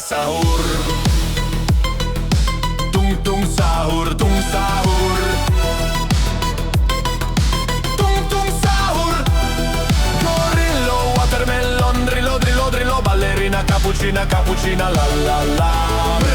Sahur. Tung tung sahur, tung sahur. Tung tung sahur. Gorillo, watermelon, drillo, drillo, drillo, ballerina, cappuccina, cappuccina, la la la.